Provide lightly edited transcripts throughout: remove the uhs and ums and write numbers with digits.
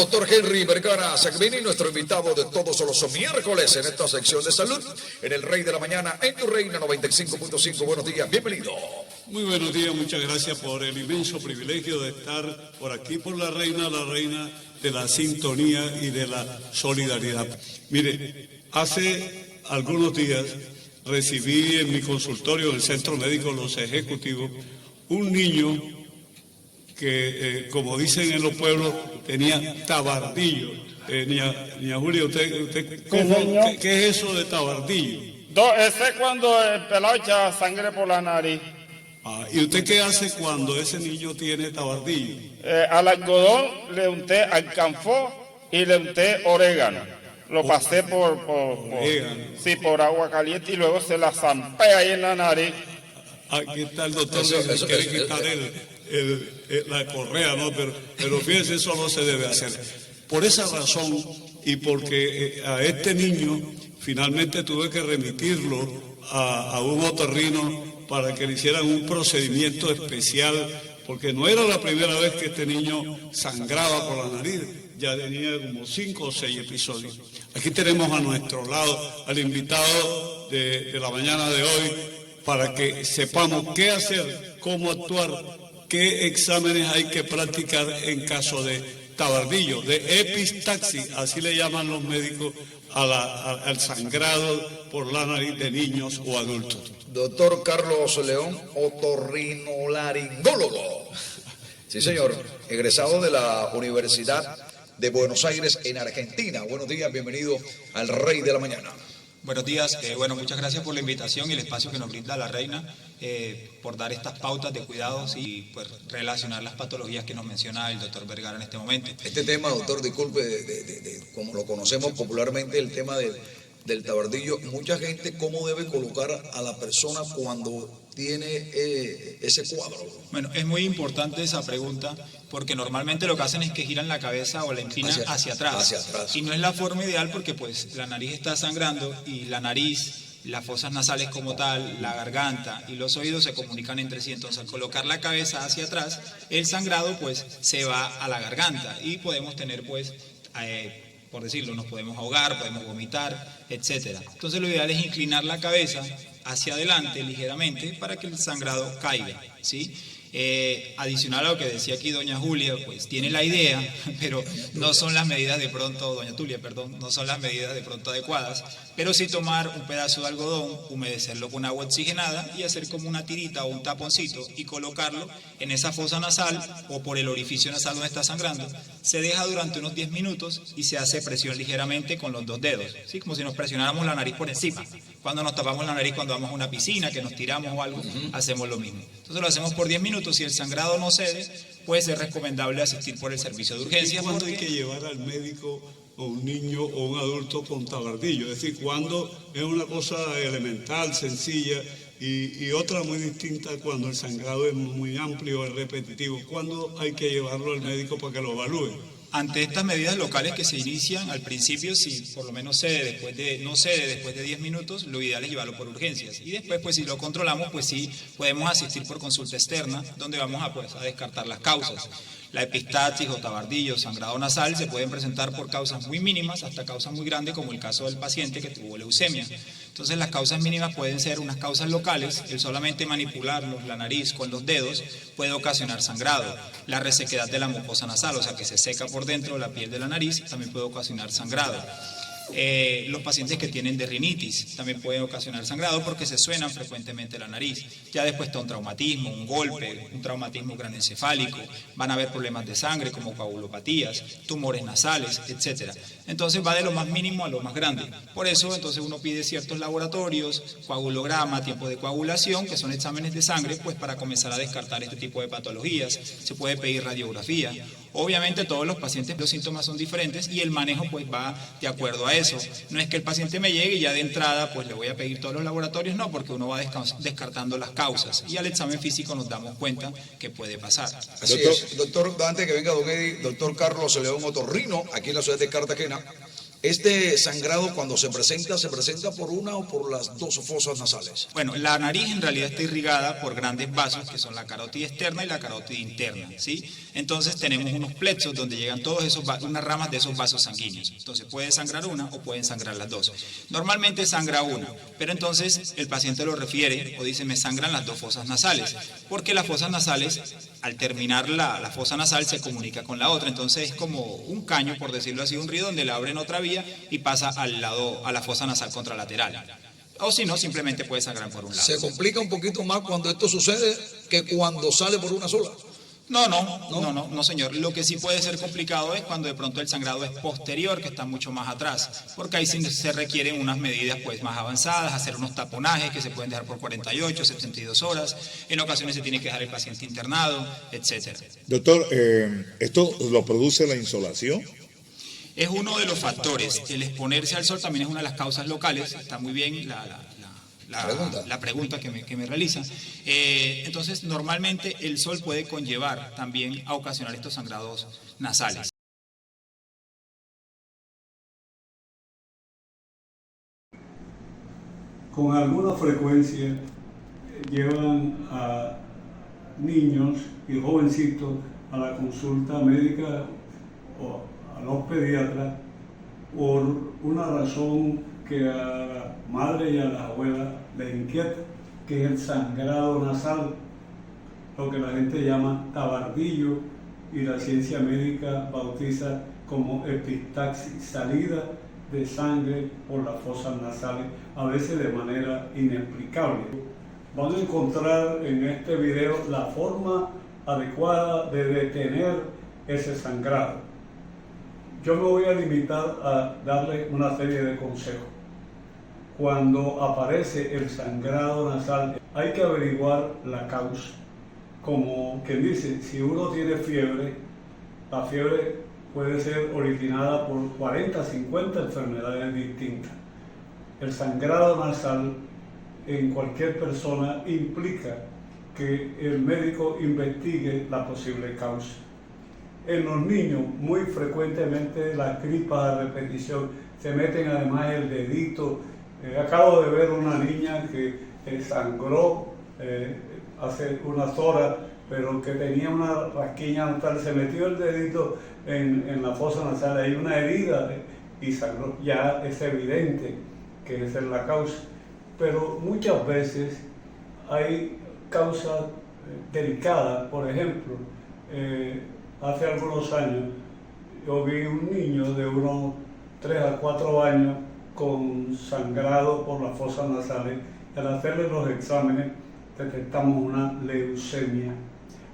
doctor Henry Vergara Sagvini, nuestro invitado de todos los miércoles en esta sección de salud, en el Rey de la Mañana, en tu Reina 95.5. Buenos días, bienvenido. Muy buenos días, muchas gracias por el inmenso privilegio de estar por aquí, por la reina de la sintonía y de la solidaridad. Mire, hace algunos días recibí en mi consultorio del Centro Médico Los Ejecutivos un niño que, como dicen en los pueblos, tenía tabardillo. Niña Julia, ¿qué es eso de tabardillo? Ese es cuando el pelado echa sangre por la nariz. ¿Y usted qué hace cuando ese niño tiene tabardillo? Al algodón le unté alcanfor y le unté orégano. Lo pasé por agua caliente y luego se la zampé ahí en la nariz. Aquí está el doctor que quiere quitar la correa, ¿no? Pero fíjense, eso no se debe hacer. Por esa razón y porque a este niño finalmente tuve que remitirlo a un otorrino para que le hicieran un procedimiento especial, porque no era la primera vez que este niño sangraba por la nariz, ya tenía como 5 o 6 episodios. Aquí tenemos a nuestro lado al invitado de la mañana de hoy para que sepamos qué hacer, cómo actuar, qué exámenes hay que practicar en caso de tabardillo, de epistaxis, así le llaman los médicos al sangrado por la nariz de niños o adultos. Doctor Carlos León, otorrinolaringólogo. Sí, señor, egresado de la Universidad de Buenos Aires en Argentina. Buenos días, bienvenido al Rey de la Mañana. Buenos días, muchas gracias por la invitación y el espacio que nos brinda la reina, por dar estas pautas de cuidados y pues, relacionar las patologías que nos menciona el doctor Vergara en este momento. Este tema, doctor, disculpe, como lo conocemos popularmente, el tema del tabardillo, mucha gente, ¿cómo debe colocar a la persona cuando tiene ese cuadro? Bueno, es muy importante esa pregunta porque normalmente lo que hacen es que giran la cabeza o la inclinan hacia atrás. Y no es la forma ideal porque pues la nariz está sangrando y la nariz, las fosas nasales como tal, la garganta y los oídos se comunican entre sí. Entonces al colocar la cabeza hacia atrás, el sangrado pues se va a la garganta y podemos tener pues... por decirlo, nos podemos ahogar, podemos vomitar, etcétera. Entonces lo ideal es inclinar la cabeza hacia adelante ligeramente para que el sangrado caiga, ¿sí? Adicional a lo que decía aquí doña Julia, pues tiene la idea, pero no son las medidas de pronto, doña Tulia, perdón, no son las medidas de pronto adecuadas, pero sí tomar un pedazo de algodón, humedecerlo con agua oxigenada y hacer como una tirita o un taponcito y colocarlo en esa fosa nasal o por el orificio nasal donde está sangrando. Se deja durante unos 10 minutos y se hace presión ligeramente con los 2 dedos, ¿sí? Como si nos presionáramos la nariz por encima. Cuando nos tapamos la nariz cuando vamos a una piscina, que nos tiramos o algo, hacemos lo mismo. Entonces lo hacemos por 10 minutos. Si el sangrado no cede, puede ser recomendable asistir por el servicio de urgencias. ¿Cuándo hay que llevar al médico o un niño o un adulto con tabardillo? Es decir, cuando es una cosa elemental, sencilla, y otra muy distinta cuando el sangrado es muy amplio, es repetitivo. ¿Cuándo hay que llevarlo al médico para que lo evalúe? Ante estas medidas locales que se inician al principio, si por lo menos no cede después de 10 minutos, lo ideal es llevarlo por urgencias. Y después, pues si lo controlamos, pues sí podemos asistir por consulta externa, donde vamos a descartar las causas. La epistaxis o tabardillo, sangrado nasal, se pueden presentar por causas muy mínimas hasta causas muy grandes, como el caso del paciente que tuvo leucemia. Entonces las causas mínimas pueden ser unas causas locales, el solamente manipularnos la nariz con los dedos puede ocasionar sangrado. La resequedad de la mucosa nasal, o sea que se seca por dentro la piel de la nariz, también puede ocasionar sangrado. Los pacientes que tienen de rinitis también pueden ocasionar sangrado porque se suenan frecuentemente la nariz. Ya después está un traumatismo, un golpe, un traumatismo craneoencefálico, van a haber problemas de sangre como coagulopatías, tumores nasales, etcétera. Entonces va de lo más mínimo a lo más grande. Por eso entonces uno pide ciertos laboratorios, coagulograma, tiempo de coagulación, que son exámenes de sangre, pues para comenzar a descartar este tipo de patologías. Se puede pedir radiografía. Obviamente todos los pacientes, los síntomas son diferentes y el manejo pues va de acuerdo a eso. No es que el paciente me llegue y ya de entrada pues le voy a pedir todos los laboratorios, no, porque uno va descartando las causas y al examen físico nos damos cuenta que puede pasar. Así es. Doctor, antes que venga don Eddie, doctor Carlos León Otorrino, aquí en la ciudad de Cartagena, Este sangrado cuando se presenta por una o por las dos fosas nasales. Bueno, la nariz en realidad está irrigada por grandes vasos que son la carótida externa y la carótida interna, ¿sí? Entonces tenemos unos plexos donde llegan todos esos unas ramas de esos vasos sanguíneos. Entonces puede sangrar una o pueden sangrar las dos. Normalmente sangra una, pero entonces el paciente lo refiere o dice me sangran las dos fosas nasales, porque las fosas nasales al terminar la fosa nasal se comunica con la otra, entonces es como un caño, por decirlo así, un río donde le abren otra vía y pasa al lado, a la fosa nasal contralateral. O si no, simplemente puede sangrar por un lado. ¿Se complica un poquito más cuando esto sucede que cuando sale por una sola? No, señor. Lo que sí puede ser complicado es cuando de pronto el sangrado es posterior, que está mucho más atrás, porque ahí sí se requieren unas medidas pues más avanzadas, hacer unos taponajes que se pueden dejar por 48, 72 horas, en ocasiones se tiene que dejar el paciente internado, etcétera. Doctor, ¿esto lo produce la insolación? Es uno de los factores. El exponerse al sol también es una de las causas locales. Está muy bien la pregunta que me realizan. Entonces, normalmente el sol puede conllevar también a ocasionar estos sangrados nasales. Con alguna frecuencia llevan a niños y jovencitos a la consulta médica o a los pediatras por una razón que a la madre y a la abuela les inquieta, que es el sangrado nasal, lo que la gente llama tabardillo y la ciencia médica bautiza como epistaxis, salida de sangre por las fosas nasales, a veces de manera inexplicable. Van a encontrar en este video la forma adecuada de detener ese sangrado. Yo me voy a limitar a darle una serie de consejos. Cuando aparece el sangrado nasal, hay que averiguar la causa. Como quien dice, si uno tiene fiebre, la fiebre puede ser originada por 40, 50 enfermedades distintas. El sangrado nasal en cualquier persona implica que el médico investigue la posible causa. En los niños, muy frecuentemente las gripas a repetición se meten además el dedito. Acabo de ver una niña que sangró hace unas horas, pero que tenía una rasquiña nasal, se metió el dedito en la fosa nasal, hay una herida y sangró. Ya es evidente que esa es la causa, pero muchas veces hay causas delicadas. Por ejemplo, hace algunos años yo vi un niño de unos 3 a 4 años con sangrado por las fosas nasales. Al hacerle los exámenes detectamos una leucemia.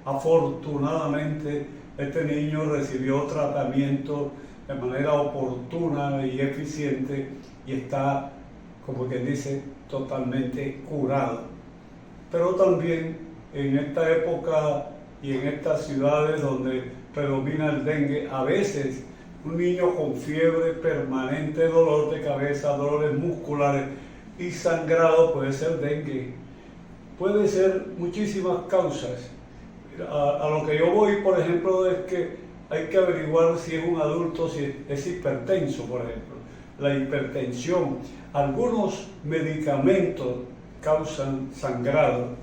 Afortunadamente este niño recibió tratamiento de manera oportuna y eficiente y está, como quien dice, totalmente curado. Pero también en esta época y en estas ciudades donde predomina el dengue, a veces un niño con fiebre permanente, dolor de cabeza, dolores musculares y sangrado puede ser dengue. Puede ser muchísimas causas. A lo que yo voy, por ejemplo, es que hay que averiguar si es un adulto, si es hipertenso, por ejemplo. La hipertensión. Algunos medicamentos causan sangrado.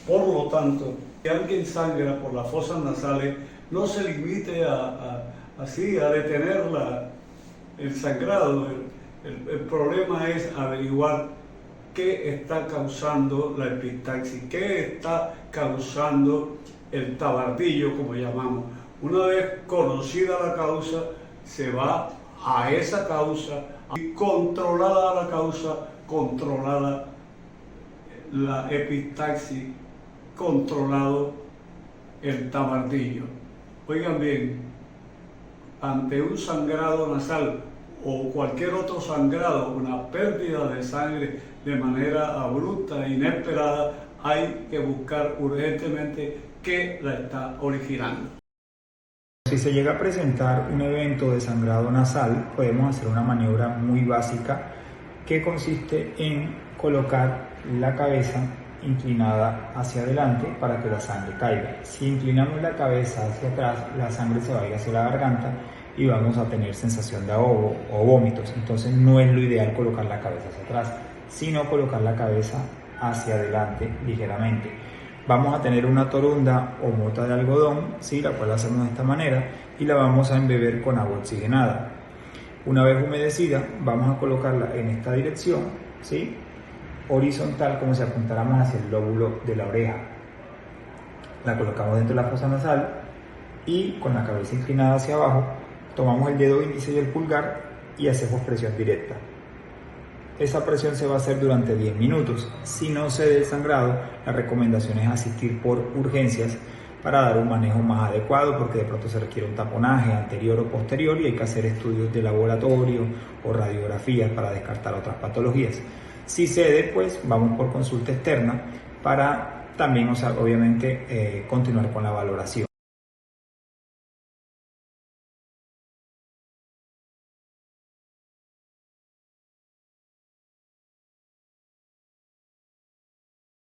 Por lo tanto, si alguien sangra por las fosas nasales, no se limite así a detener el sangrado. El problema es averiguar qué está causando la epistaxis, qué está causando el tabardillo, como llamamos. Una vez conocida la causa, se va a esa causa y controlada la causa, controlada la epistaxis, controlado el tabardillo. Oigan bien, ante un sangrado nasal o cualquier otro sangrado, una pérdida de sangre de manera abrupta e inesperada, hay que buscar urgentemente qué la está originando. Si se llega a presentar un evento de sangrado nasal, podemos hacer una maniobra muy básica que consiste en colocar la cabeza inclinada hacia adelante para que la sangre caiga. Si inclinamos la cabeza hacia atrás, la sangre se va a ir hacia la garganta y vamos a tener sensación de ahogo o vómitos. Entonces no es lo ideal colocar la cabeza hacia atrás, sino colocar la cabeza hacia adelante ligeramente. Vamos a tener una torunda o mota de algodón, ¿sí? La cual hacemos de esta manera y la vamos a embeber con agua oxigenada. Una vez humedecida, vamos a colocarla en esta dirección, ¿sí? Horizontal, como si apuntáramos hacia el lóbulo de la oreja. La colocamos dentro de la fosa nasal y con la cabeza inclinada hacia abajo, tomamos el dedo índice y el pulgar y hacemos presión directa. Esa presión se va a hacer durante 10 minutos. Si no se ve el sangrado, la recomendación es asistir por urgencias para dar un manejo más adecuado, porque de pronto se requiere un taponaje anterior o posterior y hay que hacer estudios de laboratorio o radiografías para descartar otras patologías. Si cede, pues vamos por consulta externa para también, obviamente, continuar con la valoración.